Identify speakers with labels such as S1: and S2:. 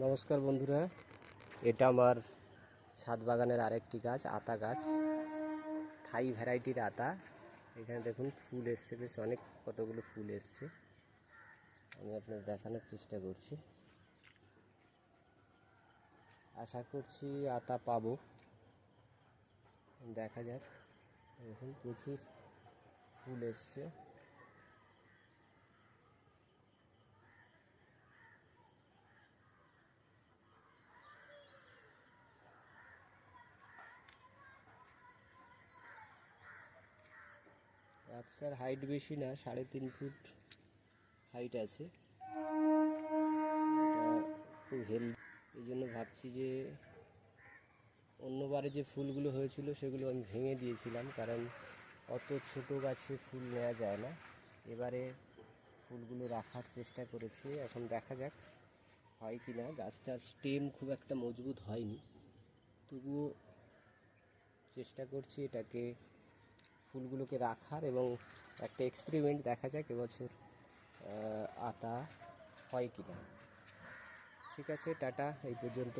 S1: নমস্কার বন্ধুরা, এটা আমার ছাদ বাগানের আরেকটি গাছ, আতা গাছ, থাই ভ্যারাইটির আতা। এখানে দেখুন ফুল এসছে, বেশ অনেক কতগুলো ফুল এসছে। আমি আপনাদের দেখানোর চেষ্টা করছি, আশা করছি আতা পাবো। দেখা যাক। দেখুন প্রচুর ফুল এসছে। গাছটার হাইট বেশি না, 3.5 ফুট হাইট আছে। খুব হেলদি, এই জন্য ভাবছি যে অন্যবারে যে ফুলগুলো হয়েছিল সেগুলো আমি ভেঙে দিয়েছিলাম, কারণ অত ছোট গাছে ফুল নেওয়া যায় না। এবারে ফুলগুলো রাখার চেষ্টা করেছি, এখন দেখা যাক হয় কি না। গাছটার স্টেম খুব একটা মজবুত হয়নি, তবুও চেষ্টা করছি এটাকে, ফুলগুলোকে রাখার, এবং একটা এক্সপেরিমেন্ট দেখা যাক এবছর আতা হয় কি না। ঠিক আছে, টাটা, এই পর্যন্ত।